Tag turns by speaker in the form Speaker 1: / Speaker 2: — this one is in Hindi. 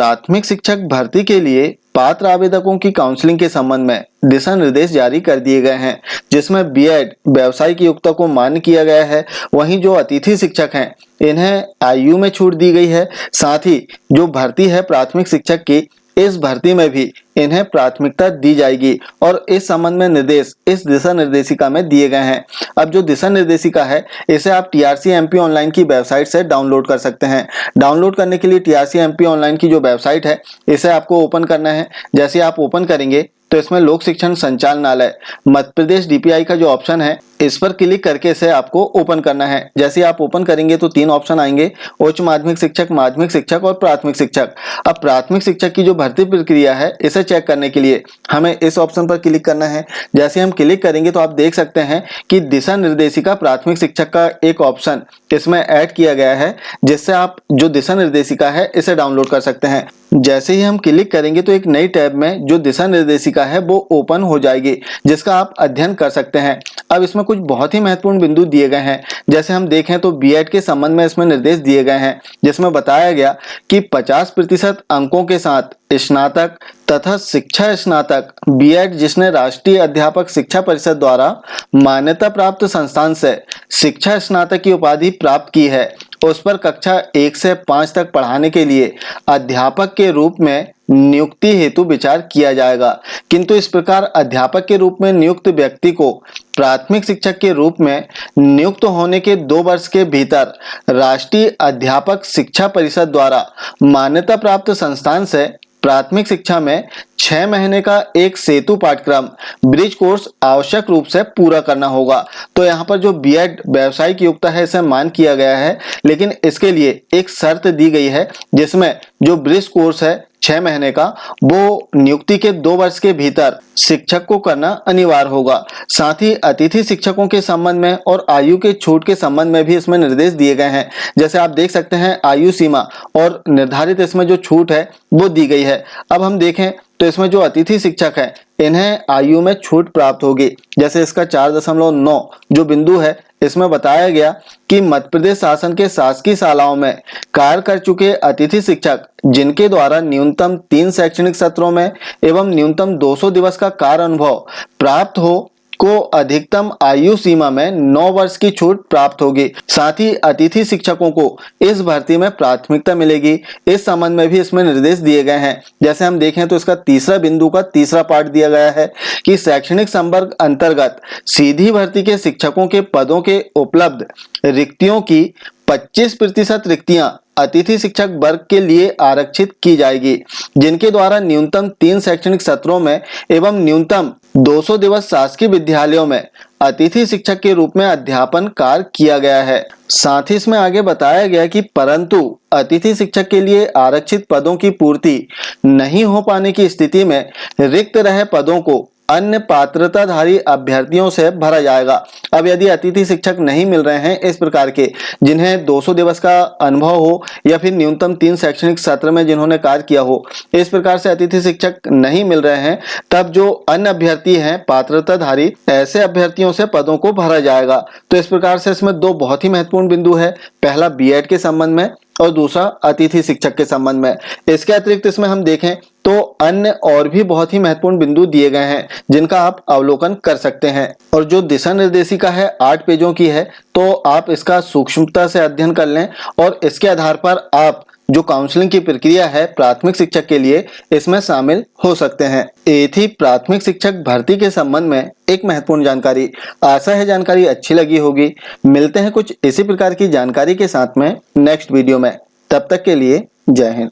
Speaker 1: प्राथमिक शिक्षक भर्ती के लिए पात्र आवेदकों की काउंसलिंग के संबंध में दिशा निर्देश जारी कर दिए गए हैं, जिसमें बीएड व्यावसायिक योग्यता को मान्य किया गया है। वहीं जो अतिथि शिक्षक हैं इन्हें आयु में छूट दी गई है। साथ ही जो भर्ती है प्राथमिक शिक्षक की, इस भर्ती में भी इन्हें प्राथमिकता दी जाएगी और इस संबंध में निर्देश इस दिशा निर्देशिका में दिए गए हैं। अब जो दिशा निर्देशिका है इसे आप टीआरसी एमपी ऑनलाइन की वेबसाइट से डाउनलोड कर सकते हैं। डाउनलोड करने के लिए टीआरसी एमपी ऑनलाइन की जो वेबसाइट है इसे आपको ओपन करना है। जैसे आप ओपन करेंगे तो इसमें लोक शिक्षण संचालनालय मध्य प्रदेश डीपीआई का जो ऑप्शन है इस पर क्लिक करके इसे आपको ओपन करना है। जैसे आप ओपन करेंगे तो 3 ऑप्शन आएंगे, उच्च माध्यमिक शिक्षक और प्राथमिक शिक्षक। अब प्राथमिक शिक्षक की जो भर्ती प्रक्रिया है इसे चेक करने के लिए हमें इस ऑप्शन पर क्लिक करना है। जैसे हम क्लिक करेंगे तो आप देख सकते हैं कि दिशा निर्देशिका प्राथमिक शिक्षक का एक ऑप्शन इसमें ऐड किया गया है, जिससे आप जो दिशा निर्देशिका है इसे डाउनलोड कर सकते हैं। जैसे ही हम क्लिक करेंगे तो एक नई टैब में जो दिशा निर्देशिका है वो ओपन हो जाएगी, जिसका आप अध्ययन कर सकते हैं। अब इसमें कुछ बहुत ही महत्वपूर्ण बिंदु दिए गए हैं। जैसे हम देखें तो बीएड के संबंध में इसमें निर्देश दिए गए हैं, जिसमें बताया गया कि 50% अंकों के साथ स्नातक तथा शिक्षा स्नातक बीएड जिसने राष्ट्रीय अध्यापक शिक्षा परिषद द्वारा मान्यता प्राप्त संस्थान से शिक्षा स्नातक की उपाधि प्राप्त की है, उस पर कक्षा 1 से 5 तक पढ़ाने के लिए अध्यापक के रूप में नियुक्ति हेतु विचार किया जाएगा। किंतु इस प्रकार अध्यापक के रूप में नियुक्त व्यक्ति को प्राथमिक शिक्षक के रूप में नियुक्त होने के 2 वर्ष के भीतर राष्ट्रीय अध्यापक शिक्षा परिषद द्वारा मान्यता प्राप्त संस्थान से प्राथमिक शिक्षा में 6 महीने का एक सेतु पाठ्यक्रम ब्रिज कोर्स आवश्यक रूप से पूरा करना होगा। तो यहाँ पर जो बीएड व्यावसायिक योग्यता है इसे मान किया गया है, लेकिन इसके लिए एक शर्त दी गई है, जिसमें जो ब्रिज कोर्स है 6 महीने का वो नियुक्ति के 2 वर्ष के भीतर शिक्षक को करना अनिवार्य होगा। साथ ही अतिथि शिक्षकों के संबंध में और आयु के छूट के संबंध में भी इसमें निर्देश दिए गए हैं। जैसे आप देख सकते हैं आयु सीमा और निर्धारित इसमें जो छूट है वो दी गई है। अब हम देखें तो इसमें जो अतिथि शिक्षक है इन्हें आयु में छूट प्राप्त होगी। जैसे इसका 4.9 जो बिंदु है इसमें बताया गया कि मध्य प्रदेश शासन के शासकीय शालाओं में कार्य कर चुके अतिथि शिक्षक जिनके द्वारा न्यूनतम 3 शैक्षणिक सत्रों में एवं न्यूनतम 200 दिवस का कार्य अनुभव प्राप्त हो को अधिकतम आयु सीमा में 9 वर्ष की छूट प्राप्त होगी। साथ ही अतिथि शिक्षकों को इस भर्ती में प्राथमिकता मिलेगी। इस संबंध में भी इसमें निर्देश दिए गए हैं। जैसे हम देखें तो इसका 3 बिंदु का 3 पार्ट दिया गया है कि शैक्षणिक संवर्ग अंतर्गत सीधी भर्ती के शिक्षकों के पदों के उपलब्ध रिक्तियों की 25% रिक्तियां अतिथि शिक्षक वर्ग के लिए आरक्षित की जाएगी, जिनके द्वारा न्यूनतम 3 शैक्षणिक सत्रों में एवं न्यूनतम 200 दिवस शासकीय विद्यालयों में अतिथि शिक्षक के रूप में अध्यापन कार्य किया गया है। साथ ही इसमें आगे बताया गया कि परंतु अतिथि शिक्षक के लिए आरक्षित पदों की पूर्ति नहीं हो पाने की स्थिति में रिक्त रहे पदों को अन्य पात्रताधारी अभ्यर्थियों से भरा जाएगा। अब यदि अतिथि शिक्षक नहीं मिल रहे हैं इस प्रकार के, जिन्हें 200 दिवस का अनुभव हो या फिर न्यूनतम 3 शैक्षणिक सत्र में जिन्होंने कार्य किया हो, इस प्रकार से अतिथि शिक्षक नहीं मिल रहे हैं, तब जो अन्य अभ्यर्थी हैं पात्रताधारी, ऐसे अभ्यर्थियों से पदों को भरा जाएगा। तो इस प्रकार से इसमें 2 बहुत ही महत्वपूर्ण बिंदु है, पहला बीएड के संबंध में और दूसरा अतिथि शिक्षक के संबंध में। इसके अतिरिक्त इसमें हम देखें तो अन्य और भी बहुत ही महत्वपूर्ण बिंदु दिए गए हैं, जिनका आप अवलोकन कर सकते हैं। और जो दिशा निर्देशिका है 8 पेजों की है, तो आप इसका सूक्ष्मता से अध्ययन कर लें और इसके आधार पर आप जो काउंसलिंग की प्रक्रिया है प्राथमिक शिक्षक के लिए इसमें शामिल हो सकते हैं। ये थी प्राथमिक शिक्षक भर्ती के संबंध में एक महत्वपूर्ण जानकारी। आशा है जानकारी अच्छी लगी होगी। मिलते हैं कुछ इसी प्रकार की जानकारी के साथ में नेक्स्ट वीडियो में। तब तक के लिए जय हिंद।